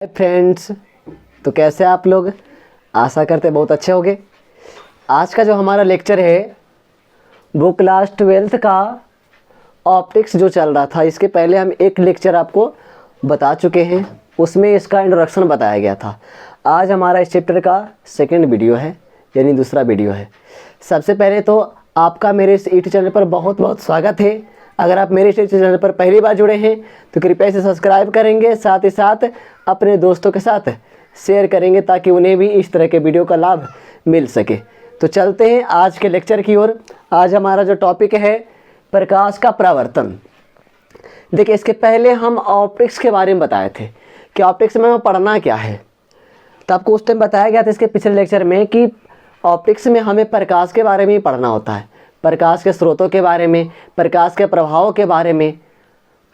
Hi friends, तो कैसे आप लोग। आशा करते बहुत अच्छे होंगे। आज का जो हमारा लेक्चर है वो क्लास 12th का ऑप्टिक्स जो चल रहा था, इसके पहले हम एक लेक्चर आपको बता चुके हैं, उसमें इसका इंट्रोडक्शन बताया गया था। आज हमारा इस चैप्टर का सेकंड वीडियो है, यानी दूसरा वीडियो है। सबसे पहले तो आपका मेरे इस यूट्यूब चैनल पर बहुत बहुत स्वागत है। अगर आप मेरे इस चैनल पर पहली बार जुड़े हैं तो कृपया इसे सब्सक्राइब करेंगे, साथ ही साथ अपने दोस्तों के साथ शेयर करेंगे ताकि उन्हें भी इस तरह के वीडियो का लाभ मिल सके। तो चलते हैं आज के लेक्चर की ओर। आज हमारा जो टॉपिक है प्रकाश का परावर्तन। देखिए, इसके पहले हम ऑप्टिक्स के बारे में बताए थे कि ऑप्टिक्स में हमें पढ़ना क्या है। तो आपको उस टाइम बताया गया था इसके पिछले लेक्चर में कि ऑप्टिक्स में हमें प्रकाश के बारे में ही पढ़ना होता है, प्रकाश के स्रोतों के बारे में, प्रकाश के प्रभावों के बारे में।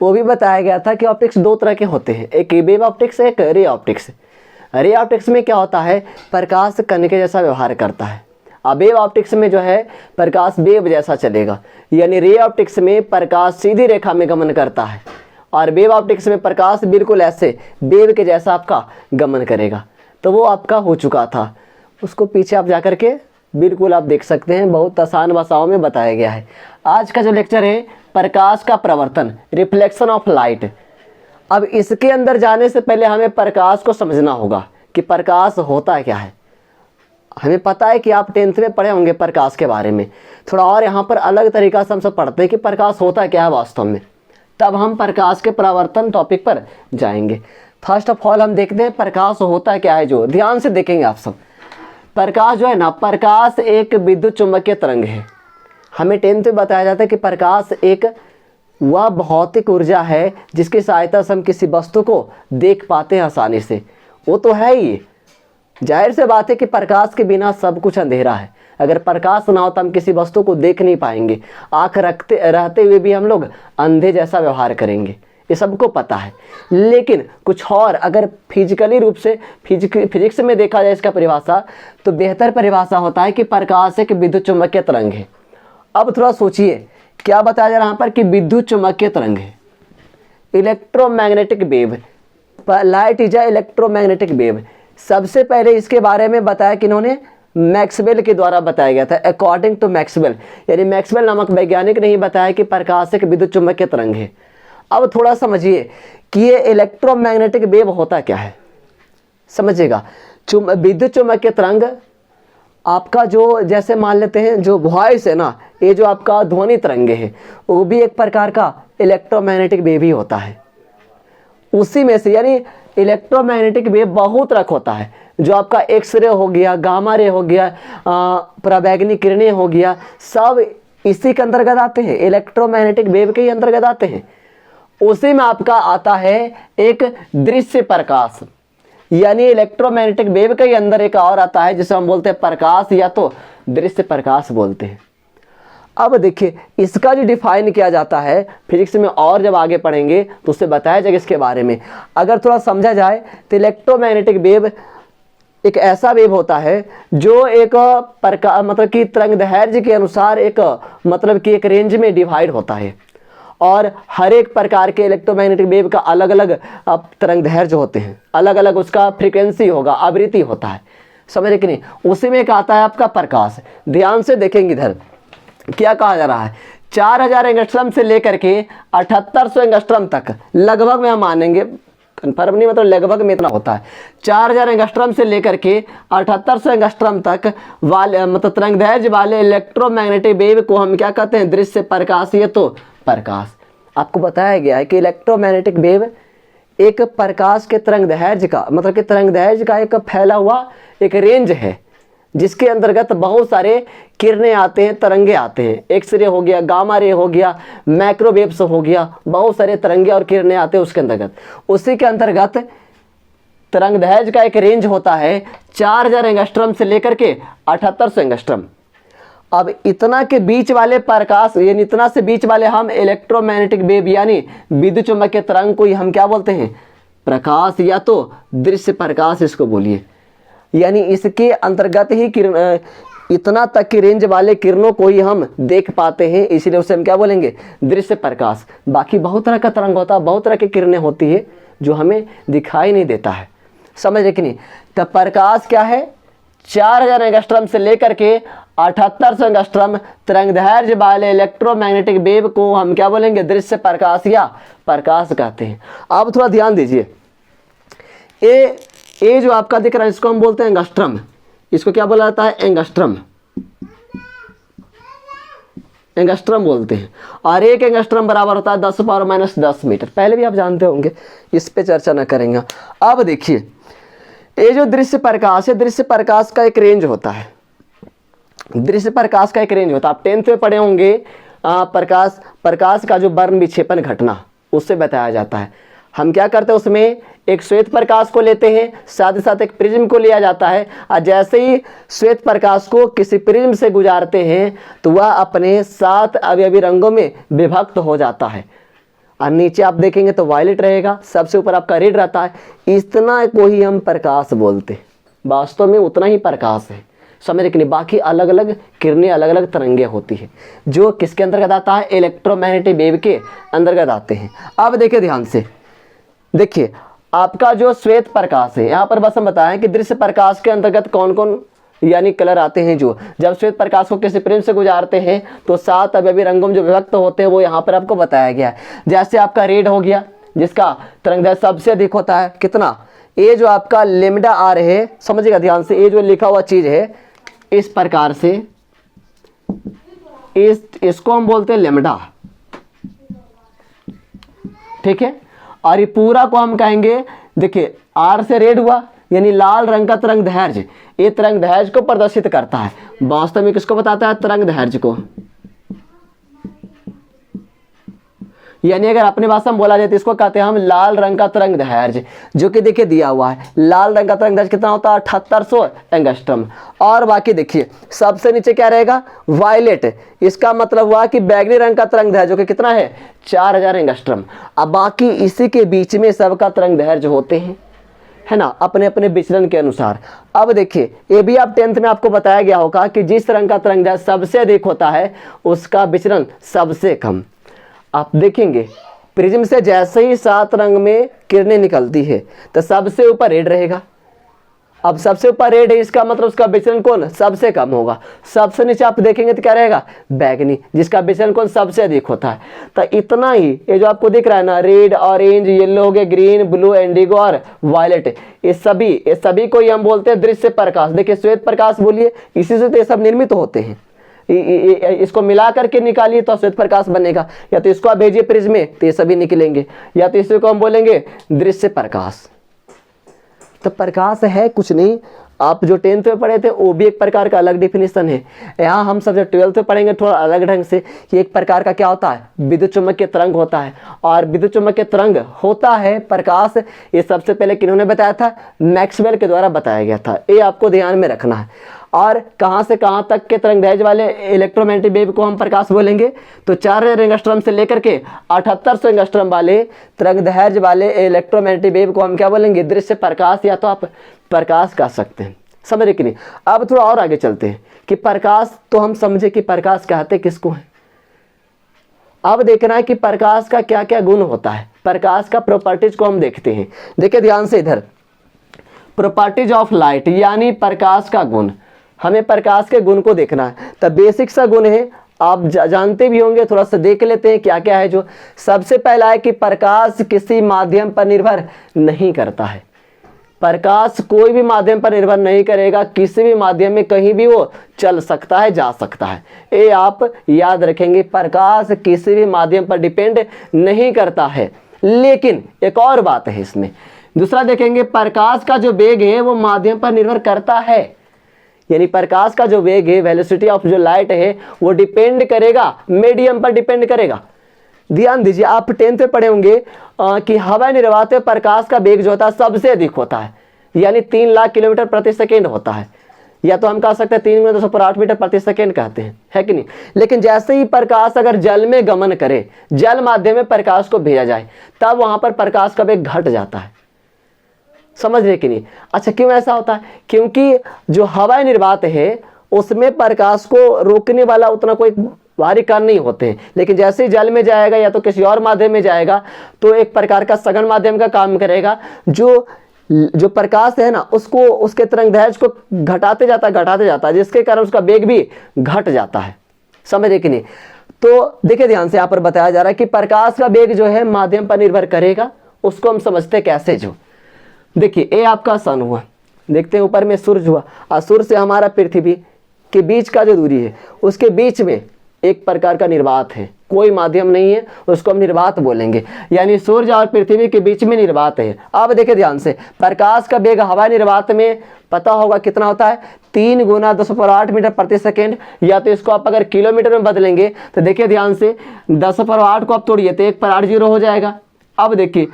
वो भी बताया गया था कि ऑप्टिक्स दो तरह के होते हैं, एक वेव ऑप्टिक्स, एक रे ऑप्टिक्स। रे ऑप्टिक्स में क्या होता है, प्रकाश कण के जैसा व्यवहार करता है। अब वेव ऑप्टिक्स में जो है प्रकाश वेव जैसा चलेगा, यानी रे ऑप्टिक्स में प्रकाश सीधी रेखा में गमन करता है और वेव ऑप्टिक्स में प्रकाश बिल्कुल ऐसे वेव के जैसा आपका गमन करेगा। तो वो आपका हो चुका था, उसको पीछे आप जाकर के बिल्कुल आप देख सकते हैं, बहुत आसान भाषाओं में बताया गया है। आज का जो लेक्चर है प्रकाश का प्रवर्तन, रिफ्लेक्शन ऑफ लाइट। अब इसके अंदर जाने से पहले हमें प्रकाश को समझना होगा कि प्रकाश होता क्या है। हमें पता है कि आप 10th में पढ़े होंगे प्रकाश के बारे में, थोड़ा और यहाँ पर अलग तरीका से हम सब पढ़ते हैं कि प्रकाश होता क्या है वास्तव में। तब हम प्रकाश के परावर्तन टॉपिक पर जाएंगे। फर्स्ट ऑफ ऑल हम देखते हैं प्रकाश होता क्या है, जो ध्यान से देखेंगे आप सब। प्रकाश जो है ना, प्रकाश एक विद्युत चुम्बकीय तरंग है। हमें 10th में बताया जाता है कि प्रकाश एक वह भौतिक ऊर्जा है जिसकी सहायता से हम किसी वस्तु को देख पाते हैं आसानी से। वो तो है ही, जाहिर से बात है कि प्रकाश के बिना सब कुछ अंधेरा है। अगर प्रकाश ना हो तो हम किसी वस्तु को देख नहीं पाएंगे, आँख रखते रहते हुए भी हम लोग अंधे जैसा व्यवहार करेंगे, ये सबको पता है। लेकिन कुछ और अगर फिजिकली रूप से फिजिक्स में देखा जाए इसका परिभाषा, तो बेहतर परिभाषा होता है कि प्रकाश एक विद्युत चुम्बकीय तरंग है। अब थोड़ा सोचिए क्या बताया जा रहा है यहाँ पर कि विद्युत चुम्बकीय तरंग है, electromagnetic wave. Light is a electromagnetic wave. सबसे पहले इसके बारे में बताया कि इन्होंने मैक्सवेल के द्वारा बताया गया था, अकॉर्डिंग टू मैक्सवेल। यानी मैक्सवेल नामक वैज्ञानिक ने ही बताया कि प्रकाश एक विद्युत चुम्बकीय तरंग है। अब थोड़ा समझिए कि ये इलेक्ट्रोमैग्नेटिक वेव होता क्या है, समझिएगा। विद्युत चुम्बकीय तरंग आपका जो, जैसे मान लेते हैं जो वॉइस है ना, ये जो आपका ध्वनि तरंग है, वो भी एक प्रकार का इलेक्ट्रोमैग्नेटिक वेव ही होता है। उसी में से, यानी इलेक्ट्रोमैग्नेटिक वेव बहुत तरह होता है, जो आपका एक्स रे हो गया, गामा रे हो गया, पराबैंगनी किरणें हो गया, सब इसी के अंतर्गत आते हैं, इलेक्ट्रोमैग्नेटिक वेव के ही अंतर्गत आते हैं। उसी में आपका आता है एक दृश्य प्रकाश, यानी इलेक्ट्रोमैग्नेटिक वेव के ही अंदर एक और आता है जिसे हम बोलते हैं प्रकाश, या तो दृश्य प्रकाश बोलते हैं। अब देखिए इसका जो डिफाइन किया जाता है फिजिक्स में, और जब आगे पढ़ेंगे तो उससे बताया जाएगा इसके बारे में। अगर थोड़ा समझा जाए तो इलेक्ट्रोमैग्नेटिक वेव एक ऐसा वेव होता है जो एक मतलब कि तरंग दैर्ध्य के अनुसार एक मतलब कि एक रेंज में डिवाइड होता है, और हर एक प्रकार के इलेक्ट्रोमैग्नेटिक वेव का अलग अलग तरंग दैर्ध्य होते हैं, अलग अलग उसका फ्रीक्वेंसी होगा, आवृत्ति होता है, समझ रहे कि नहीं। उसी में एक आता है आपका प्रकाश। ध्यान से देखेंगे इधर क्या कहा जा रहा है, 4000 एंगस्ट्रम से लेकर के 7800 एंगस्ट्रम तक, लगभग में हम मानेंगे, कन्फर्म नहीं, मतलब लगभग में इतना होता है। 4000 एंगस्ट्रम से लेकर के 7800 एंगस्ट्रम तक वाले मतलब तरंग दैर्ध्य वाले इलेक्ट्रोमैग्नेटिक वेव को हम क्या कहते हैं, दृश्य प्रकाश, ये तो प्रकाश। आपको बताया गया है कि इलेक्ट्रोमैग्नेटिक वेव एक प्रकाश के तरंग दैर्ध्य का, मतलब कि तरंग दैर्ध्य का एक फैला हुआ एक रेंज है जिसके अंतर्गत बहुत सारे किरणें आते हैं, तरंगे आते हैं। एक्स रे हो गया, गामा रे हो गया, माइक्रोवेव्स हो गया, बहुत सारे तरंगे और किरणें आते हैं उसके अंतर्गत। उसी के अंतर्गत तरंग दैर्ध्य का एक रेंज होता है 4000 एंगस्ट्रम से लेकर के 7800 एंगस्ट्रम। अब इतना के बीच वाले प्रकाश, यानी इतना से बीच वाले हम इलेक्ट्रोमैग्नेटिक वेव यानी विद्युत चुम्बकीय तरंग को ही हम क्या बोलते हैं, प्रकाश, या तो दृश्य प्रकाश इसको बोलिए। यानी इसके अंतर्गत ही किरण, इतना तक की रेंज वाले किरणों को ही हम देख पाते हैं, इसीलिए उसे हम क्या बोलेंगे, दृश्य प्रकाश। बाकी बहुत तरह का तरंग होता है, बहुत तरह की किरणें होती है जो हमें दिखाई नहीं देता है। समझ रहे कि नहीं। तो प्रकाश क्या है, 4000 एंगस्ट्रॉम से लेकर के 7800 एंगस्ट्रॉम तरंगदैर्घ्य वाले इलेक्ट्रोमैग्नेटिक वेव को हम क्या बोलेंगे, दृश्य प्रकाश या प्रकाश कहते हैं। अब थोड़ा ध्यान दीजिए, ये जो आपका दिख रहा है इसको हम बोलते हैं एंगस्ट्रॉम। इसको क्या बोला जाता है, एंगस्ट्रॉम, एंगस्ट्रॉम बोलते हैं। और एक एंगस्ट्रॉम बराबर होता है 10⁻⁻10 मीटर। पहले भी आप जानते होंगे, इस पे चर्चा न करेंगे। अब देखिए, ये जो दृश्य प्रकाश है, दृश्य प्रकाश का एक रेंज होता है, दृश्य प्रकाश का एक रेंज होता है। आप 10th में पढ़े होंगे, प्रकाश का जो वर्ण विक्षेपण घटना उससे बताया जाता है। हम क्या करते हैं, उसमें एक श्वेत प्रकाश को लेते हैं, साथ ही साथ एक प्रिज्म को लिया जाता है, और जैसे ही श्वेत प्रकाश को किसी प्रिज्म से गुजारते हैं तो वह अपने 7 अवयवी रंगों में विभक्त हो जाता है। और नीचे आप देखेंगे तो वायलेट रहेगा, सबसे ऊपर आपका रेड रहता है। इतना को ही हम प्रकाश बोलते हैं, वास्तव में उतना ही प्रकाश है, समझ कि नहीं। बाकी अलग अलग किरणें, अलग अलग तरंगे होती है, जो किसके अंतर्गत आता है, इलेक्ट्रोमैग्नेटिक वेव के अंतर्गत आते हैं। अब देखिए ध्यान से, देखिए आपका जो श्वेत प्रकाश है, यहाँ पर बस हम बताएं कि दृश्य प्रकाश के अंतर्गत कौन कौन यानी कलर आते हैं। जो जब श्वेत प्रकाश को किसी प्रिज्म से गुजारते हैं तो 7 अवयवी रंगों में जो विभक्त होते हैं वो यहाँ पर आपको बताया गया है। जैसे आपका रेड हो गया, जिसका तरंगदैर्घ्य सबसे अधिक होता है, कितना, ये जो आपका लेमडा आर है, समझिएगा ध्यान से, ये जो लिखा हुआ चीज है इस प्रकार से, इसको हम बोलते हैं लेमडा, ठीक है। और ये पूरा को हम कहेंगे, देखिए आर से रेड हुआ यानी लाल रंग का तरंगदैर्घ्य, ये तरंगदैर्घ्य को प्रदर्शित करता है। वास्तव में किसको बताता है, तरंगदैर्घ्य को। यानी अगर अपनी भाषा में बोला जाए तो इसको कहते हैं हम लाल रंग का तरंगदैर्घ्य, जो कि देखिए दिया हुआ है। लाल रंग का तरंगदैर्घ्य कितना होता है, 7800 एंगस्ट्रॉम। और बाकी देखिए सबसे नीचे क्या रहेगा, वायलेट, इसका मतलब हुआ कि बैगनी रंग का तरंगदैर्घ्य, जो कि कितना है, 4000 एंगस्ट्रॉम। अब बाकी इसी के बीच में सबका तरंगदैर्घ्य होते हैं, है ना, अपने अपने विचलन के अनुसार। अब देखिए, ये भी आप 10th में आपको बताया गया होगा कि जिस रंग का तरंगदैर्घ्य सबसे अधिक होता है उसका विचलन सबसे कम। आप देखेंगे प्रिज्म से जैसे ही 7 रंग में किरणें निकलती है तो सबसे ऊपर रेड रहेगा। अब सबसे ऊपर रेड है, इसका मतलब उसका विचलन कौन सबसे कम होगा। सबसे नीचे आप देखेंगे तो क्या रहेगा, बैगनी, जिसका विचलन कौन सबसे अधिक होता है। तो इतना ही, ये जो आपको दिख रहा है ना, रेड, ऑरेंज, येलो हो गए, ग्रीन, ब्लू, इंडिगो और वायलेट, ये सभी को हम बोलते हैं दृश्य प्रकाश। देखिए श्वेत प्रकाश बोलिए, इसी से तो ये सब निर्मित होते हैं। इसको मिला करके निकालिए तो श्वेत प्रकाश बनेगा, या तो इसको आप भेजिए प्रिज्म में तो ये सभी निकलेंगे, या तो इसको हम बोलेंगे दृश्य प्रकाश। तो प्रकाश है कुछ नहीं, आप जो 10th में पढ़े थे वो भी एक प्रकार का अलग डिफिनेशन है। यहाँ हम सब जो 12th में पढ़ेंगे थोड़ा अलग ढंग से, कि एक प्रकार का क्या होता है, विद्युत चुम्बकीय तरंग होता है। और विद्युत चुम्बकीय तरंग होता है प्रकाश, ये सबसे पहले किन्होंने बताया था, मैक्सवेल के द्वारा बताया गया था। ये आपको ध्यान में रखना है। और कहाँ से कहाँ तक के तरंगदैर्घ्य वाले इलेक्ट्रोमैग्नेटिक वेव को हम प्रकाश बोलेंगे, तो 4000 एंगस्ट्रॉम से लेकर के 7800 एंगस्ट्रॉम वाले तरंगदैर्घ्य वाले इलेक्ट्रोमैग्नेटिक वेव को हम क्या बोलेंगे, दृश्य प्रकाश, या तो आप प्रकाश कह सकते हैं। समझे कि नहीं। अब थोड़ा और आगे चलते हैं कि प्रकाश, तो हम समझे कि प्रकाश कहते किसको है। अब देखना है कि प्रकाश का क्या क्या गुण होता है, प्रकाश का प्रॉपर्टीज को हम देखते हैं। देखिए ध्यान से इधर, प्रॉपर्टीज ऑफ लाइट यानी प्रकाश का गुण, हमें प्रकाश के गुण को देखना है। तो बेसिक सा गुण है, आप जानते भी होंगे, थोड़ा सा देख लेते हैं क्या क्या है। जो सबसे पहला है कि प्रकाश किसी माध्यम पर निर्भर नहीं करता है। प्रकाश कोई भी माध्यम पर निर्भर नहीं करेगा, किसी भी माध्यम में कहीं भी वो चल सकता है, जा सकता है। ये आप याद रखेंगे, प्रकाश किसी भी माध्यम पर डिपेंड नहीं करता है। लेकिन एक और बात है इसमें, दूसरा देखेंगे, प्रकाश का जो वेग है वो माध्यम पर निर्भर करता है। यानी प्रकाश का जो वेग है, वेलोसिटी ऑफ जो लाइट है, वो डिपेंड करेगा, मीडियम पर डिपेंड करेगा। ध्यान दीजिए, आप 10th में पढ़े होंगे कि हवा निर्वात में प्रकाश का वेग जो होता है सबसे अधिक होता है, यानी 3 लाख किलोमीटर प्रति सेकेंड होता है, या तो हम कह सकते हैं 3×10⁸ मीटर प्रति सेकेंड कहते हैं, है कि नहीं। लेकिन जैसे ही प्रकाश अगर जल में गमन करे, जल माध्यम में प्रकाश को भेजा जाए, तब वहां पर प्रकाश का वेग घट जाता है। समझ रहे कि नहीं। अच्छा, क्यों ऐसा होता है, क्योंकि जो हवा निर्वात है उसमें प्रकाश को रोकने वाला उतना कोई भारी कण नहीं होते हैं। लेकिन जैसे ही जल में जाएगा या तो किसी और माध्यम में जाएगा, तो एक प्रकार का सघन माध्यम का काम करेगा, जो जो प्रकाश है ना उसको, उसके तरंगदैर्घ्य को घटाते जाता है, जिसके कारण उसका वेग भी घट जाता है। समझे कि नहीं? तो देखिए ध्यान से यहाँ पर बताया जा रहा है कि प्रकाश का वेग जो है माध्यम पर निर्भर करेगा। उसको हम समझते कैसे, जो देखिए ये आपका सन हुआ, देखते हैं ऊपर में सूर्य हुआ, और सूर्य से हमारा पृथ्वी के बीच का जो दूरी है उसके बीच में एक प्रकार का निर्वात है, कोई माध्यम नहीं है, उसको हम निर्वात बोलेंगे। यानी सूर्य और पृथ्वी के बीच में निर्वात है। अब देखिए ध्यान से, प्रकाश का वेग हवा निर्वात में पता होगा कितना होता है, 3 गुना 10⁸ मीटर प्रति सेकेंड। या तो इसको आप अगर किलोमीटर में बदलेंगे तो देखिए ध्यान से, 10⁸ को आप तोड़िए तो 1 पर 8 जीरो हो जाएगा। अब देखिए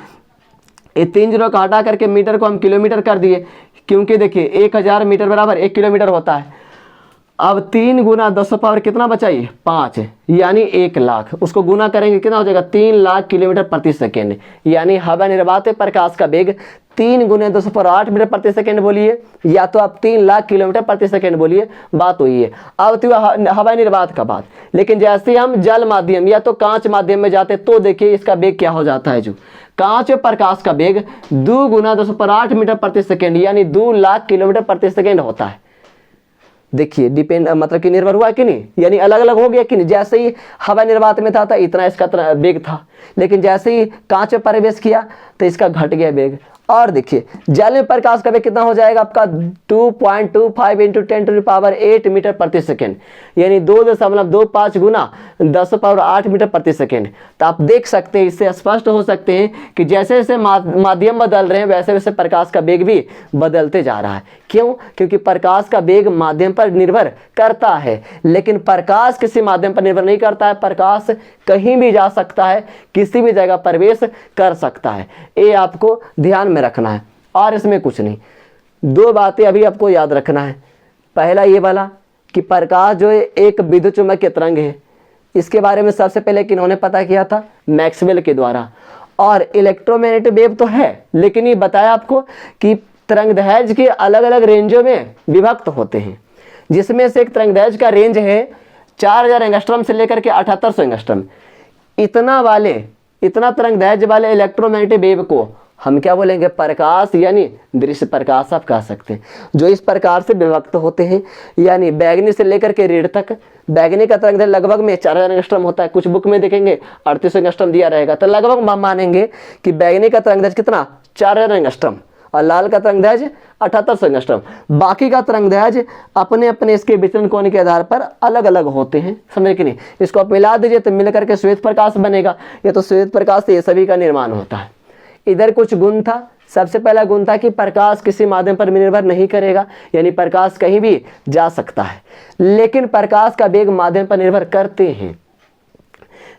ये 3 जीरो का हटा करके मीटर को हम किलोमीटर कर दिए, क्योंकि देखिए 1000 मीटर बराबर 1 किलोमीटर होता है। अब 3 गुना 10 पावर कितना बचाइए, 5, यानी 1 लाख। उसको गुना करेंगे कितना हो जाएगा, 3 लाख किलोमीटर प्रति सेकेंड। यानी हवा निर्वात प्रकाश का वेग 3 गुने 10⁸ मीटर प्रति सेकेंड बोलिए, या तो आप 3 लाख किलोमीटर प्रति सेकेंड बोलिए, बात हुई है। अब तो हवा निर्वात का बात। लेकिन जैसे हम जल माध्यम या तो कांच माध्यम में जाते तो देखिए इसका वेग क्या हो जाता है। जो कांच प्रकाश का वेग 2 गुना 10⁸ मीटर प्रति सेकेंड, यानी 2 लाख किलोमीटर प्रति सेकेंड होता है। देखिए डिपेंड मतलब कि निर्भर हुआ कि नहीं, यानी अलग अलग हो गया कि नहीं। जैसे ही हवा निर्वात में था इतना इसका वेग था, लेकिन जैसे ही कांच में प्रवेश किया तो इसका घट गया वेग। और देखिए जल में प्रकाश का वेग कितना हो जाएगा आपका, 2.25 × 10⁸ मीटर प्रति सेकेंड, यानी 2.25 गुना 10⁸ मीटर प्रति सेकेंड। तो आप देख सकते हैं, इससे स्पष्ट हो सकते हैं कि जैसे जैसे माध्यम बदल रहे हैं वैसे वैसे प्रकाश का वेग भी बदलते जा रहा है। क्यों? क्योंकि प्रकाश का वेग माध्यम पर निर्भर करता है, लेकिन प्रकाश किसी माध्यम पर निर्भर नहीं करता है। प्रकाश कहीं भी जा सकता है, किसी भी जगह प्रवेश कर सकता है। ये आपको ध्यान में रखना है और इसमें कुछ नहीं। 2 बातें अभी आपको याद रखना है। पहला ये वाला कि प्रकाश जो है एक विद्युत चुम्बकीय तरंग है। इसके बारे में सबसे पहले किन्होंने पता किया था, मैक्सवेल के द्वारा। और इलेक्ट्रोमैग्नेटिक वेव तो है, लेकिन ये बताया आपको कि तरंगदैर्घ्य के अलग अलग रेंजों में विभक्त होते हैं, जिसमें से एक तरंगदैर्घ्य का रेंज है 4000 एंगस्ट्रॉम से लेकर के 7800 एंगस्ट्रॉम। इतना तरंगदैर्घ्य वाले इलेक्ट्रोमैग्नेटिक वेव को हम क्या बोलेंगे, प्रकाश यानी दृश्य प्रकाश आप कह सकते हैं, जो इस प्रकार से विभक्त होते हैं। यानी बैगनी से लेकर के रेड तक। बैगनी का तरंगदैर्घ्य लगभग में 4000 एंगस्ट्रॉम होता है, कुछ बुक में देखेंगे 3800 एंगस्ट्रॉम दिया रहेगा, तो लगभग हम मानेंगे कि बैगनी का तरंगदैर्घ्य कितना, 4000 एंगस्ट्रॉम, और लाल का तरंगदैर्घ्य 7800 एंगस्ट्रॉम। बाकी का तरंगदैर्घ्य अपने अपने इसके विचलन कोण के आधार पर अलग अलग होते हैं। समझे कि नहीं? इसको आप मिला दीजिए तो मिल करके श्वेत प्रकाश बनेगा। ये तो श्वेत प्रकाश से ये सभी का निर्माण होता है। इधर कुछ गुण था। सबसे पहला गुण था कि प्रकाश किसी माध्यम पर निर्भर नहीं करेगा, यानी प्रकाश कहीं भी जा सकता है, लेकिन प्रकाश का वेग माध्यम पर निर्भर करते हैं।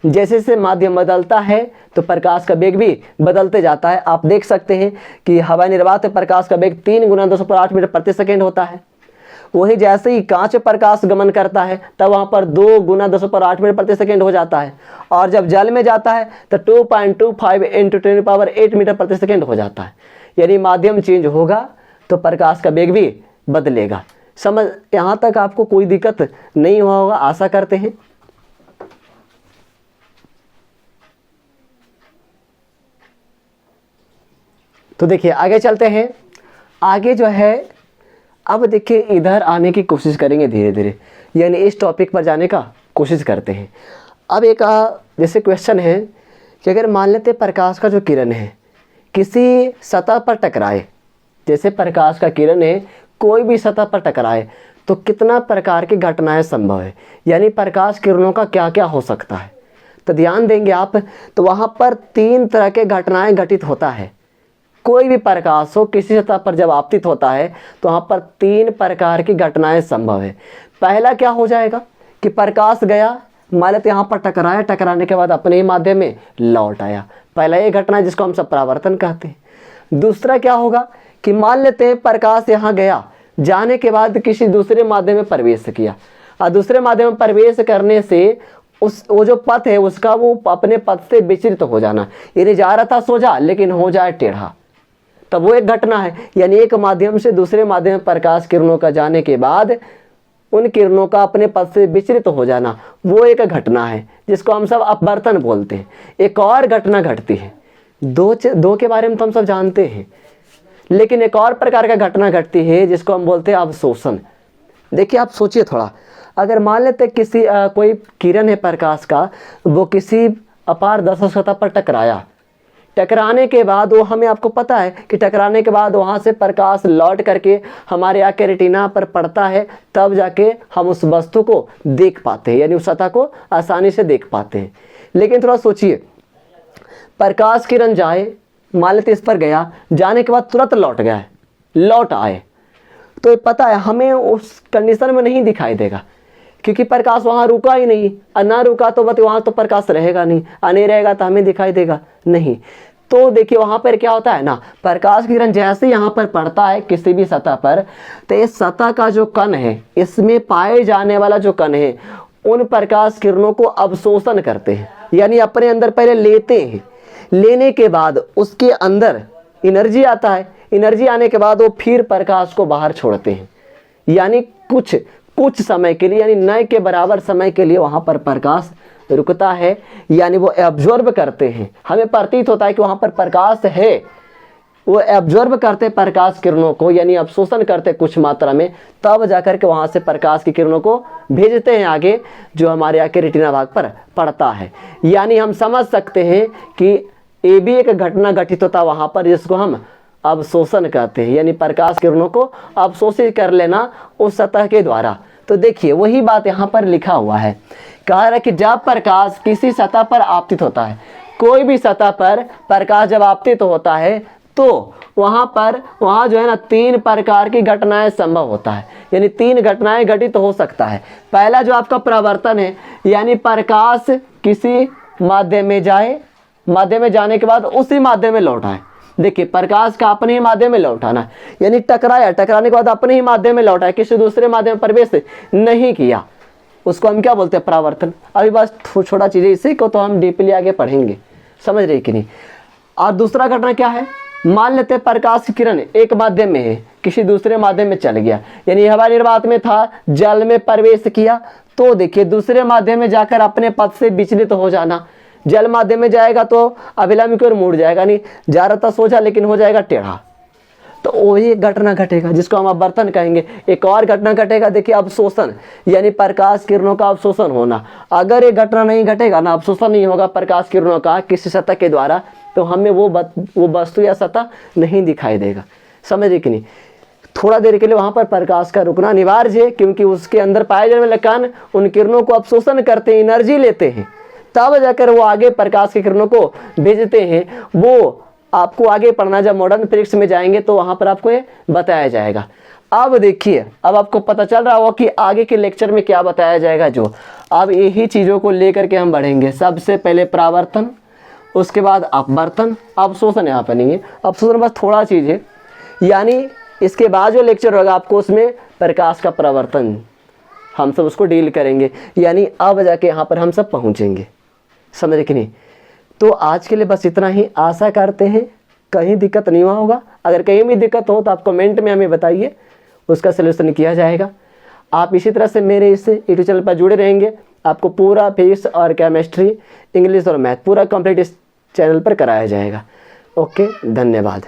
जैसे जैसे माध्यम बदलता है तो प्रकाश का वेग भी बदलते जाता है। आप देख सकते हैं कि हवा निर्वात प्रकाश का वेग 3 गुना 10⁸ मीटर प्रति सेकेंड होता है। वही जैसे ही कांच प्रकाश गमन करता है तब वहां पर 2 गुना 10⁸ मीटर प्रति सेकेंड हो जाता है, और जब जल में जाता है तो 2.25 × 10⁸ मीटर प्रति सेकेंड हो जाता है। यानी माध्यम चेंज होगा तो प्रकाश का वेग भी बदलेगा। समझ, यहाँ तक आपको कोई दिक्कत नहीं हुआ होगा, आशा करते हैं। तो देखिए आगे चलते हैं। आगे जो है अब देखिए इधर आने की कोशिश करेंगे धीरे धीरे, यानी इस टॉपिक पर जाने का कोशिश करते हैं। अब एक जैसे क्वेश्चन है कि अगर मान लेते प्रकाश का जो किरण है किसी सतह पर टकराए, जैसे प्रकाश का किरण है कोई भी सतह पर टकराए तो कितना प्रकार की घटनाएं संभव है, यानी प्रकाश किरणों का क्या क्या हो सकता है। तो ध्यान देंगे आप, तो वहाँ पर 3 तरह के घटनाएं घटित होता है। कोई भी प्रकाश हो किसी सतह पर जब आपतित होता है तो वहाँ पर 3 प्रकार की घटनाएं संभव है। पहला क्या हो जाएगा कि प्रकाश गया, मान लेते यहाँ पर टकराया, टकराने के बाद अपने ही माध्यम में लौट आया। पहला ये घटना है जिसको हम सब परावर्तन कहते हैं। दूसरा क्या होगा कि मान लेते हैं प्रकाश यहाँ गया, जाने के बाद किसी दूसरे माध्यम में प्रवेश किया, और दूसरे माध्यम में प्रवेश करने से वो जो पथ है उसका वो अपने पथ से विचलित हो जाना, यानी जा रहा था सोजा लेकिन हो जाए टेढ़ा, तब वो एक घटना है। यानी एक माध्यम से दूसरे माध्यम में प्रकाश किरणों का जाने के बाद उन किरणों का अपने पथ से विचलित हो जाना, वो एक घटना है जिसको हम सब अपवर्तन बोलते हैं। एक और घटना घटती है, दो के बारे में तो हम सब जानते हैं, लेकिन एक और प्रकार का घटना घटती है जिसको हम बोलते हैं अवशोषण। देखिए आप सोचिए थोड़ा, अगर मान लेते किसी कोई किरण है प्रकाश का, वो किसी अपारदर्शक सतह पर टकराया, टकराने के बाद वो हमें, आपको पता है कि टकराने के बाद वहाँ से प्रकाश लौट करके हमारे आँख रेटिना पर पड़ता है, तब जाके हम उस वस्तु को देख पाते हैं, यानी उस सतह को आसानी से देख पाते हैं। लेकिन थोड़ा सोचिए, प्रकाश किरण जाए, मान लेते इस पर गया, जाने के बाद तुरंत लौट गया, लौट आए, तो ये पता है हमें उस कंडीशन में नहीं दिखाई देगा, क्योंकि प्रकाश वहाँ रुका ही नहीं, और ना रुका तो वहाँ तो प्रकाश रहेगा नहीं, और नहीं रहेगा तो हमें दिखाई देगा नहीं। तो देखिए वहाँ पर क्या होता है ना, प्रकाश किरण जैसे यहाँ पर पड़ता है किसी भी सतह पर, तो इस सतह का जो कण है, इसमें पाए जाने वाला जो कण है, उन प्रकाश किरणों को अवशोषण करते हैं, यानी अपने अंदर पहले लेते हैं। लेने के बाद उसके अंदर एनर्जी आता है, एनर्जी आने के बाद वो फिर प्रकाश को बाहर छोड़ते हैं, यानी कुछ समय के लिए, यानी न के बराबर समय के लिए वहाँ पर प्रकाश रुकता है, यानी वो एब्जॉर्ब करते हैं। हमें प्रतीत होता है कि वहाँ पर प्रकाश है, वो एब्जॉर्ब करते प्रकाश किरणों को, यानी अवशोषण करते कुछ मात्रा में, तब जाकर के वहाँ से प्रकाश की किरणों को भेजते हैं आगे, जो हमारे आगे रेटिना भाग पर पड़ता है। यानी हम समझ सकते हैं कि ये भी एक घटना घटित होता वहाँ पर, जिसको हम अवशोषण कहते हैं, यानी प्रकाश किरणों को अवशोषित कर लेना उस सतह के द्वारा। तो देखिए वही बात यहाँ पर लिखा हुआ है, कहा रहा है कि जब प्रकाश किसी सतह पर आपतित होता है, कोई भी सतह पर प्रकाश जब आपतित होता है, तो वहाँ जो है ना 3 प्रकार की घटनाएं संभव होता है, यानी 3 घटनाएं घटित हो सकता है। पहला जो आपका परावर्तन है, यानी प्रकाश किसी माध्यम में जाए, माध्यम में जाने के बाद उसी माध्यम में लौट आए। देखिए प्रकाश का अपने ही माध्यम में लौटाना, यानी टकराया, टकराने के बाद अपने ही माध्यम में लौटा है, किसी दूसरे माध्यम में प्रवेश नहीं किया, उसको हम क्या बोलते हैं, परावर्तन। अभी बस छोटा चीज़ है, इसी को तो हम डीपली आगे पढ़ेंगे, समझ रहे कि नहीं। और दूसरा घटना क्या है, मान लेते हैं प्रकाश की किरण एक माध्यम में है, किसी दूसरे माध्यम में चल गया, यानी हवा निर्वात में था, जल में प्रवेश किया, तो देखिए दूसरे माध्यम में जाकर अपने पथ से विचलित हो जाना। जल माध्यम में जाएगा तो अभिलंब की ओर मुड़ जाएगा, नहीं जा रहा था सोचा लेकिन हो जाएगा टेढ़ा, तो वही एक घटना घटेगा जिसको हम अपवर्तन कहेंगे। एक और घटना घटेगा, देखिए अवशोषण, यानी प्रकाश किरणों का अवशोषण होना। अगर ये घटना नहीं घटेगा ना, अवशोषण नहीं होगा प्रकाश किरणों का किसी सतह के द्वारा, तो हमें वो वस्तु या सतह नहीं दिखाई देगा, समझे कि नहीं। थोड़ा देर के लिए वहाँ पर प्रकाश का रुकना अनिवार्य है, क्योंकि उसके अंदर पाए जाने वाले कण उन किरणों को अवशोषण करते हैं, एनर्जी लेते हैं, तब जाकर वो आगे प्रकाश की किरणों को भेजते हैं। वो आपको आगे पढ़ना, जब मॉडर्न फिजिक्स में जाएंगे तो वहाँ पर आपको ये बताया जाएगा। अब देखिए, अब आपको पता चल रहा होगा कि आगे के लेक्चर में क्या बताया जाएगा। जो अब यही चीज़ों को लेकर के हम बढ़ेंगे। सबसे पहले परावर्तन, उसके बाद अपवर्तन, अवशोषण यहाँ पर नहीं है, अवशोषण बस थोड़ा चीज़ है, यानी इसके बाद जो लेक्चर होगा आपको उसमें प्रकाश का परावर्तन हम सब उसको डील करेंगे, यानी अब जाके यहाँ पर हम सब पहुँचेंगे, समझे कि नहीं। तो आज के लिए बस इतना ही, आशा करते हैं कहीं दिक्कत नहीं हुआ होगा। अगर कहीं भी दिक्कत हो तो आप कमेंट में हमें बताइए, उसका सलूशन किया जाएगा। आप इसी तरह से मेरे इस यूट्यूब चैनल पर जुड़े रहेंगे, आपको पूरा फिजिक्स और केमिस्ट्री, इंग्लिश और मैथ पूरा कंप्लीट इस चैनल पर कराया जाएगा। ओके, धन्यवाद।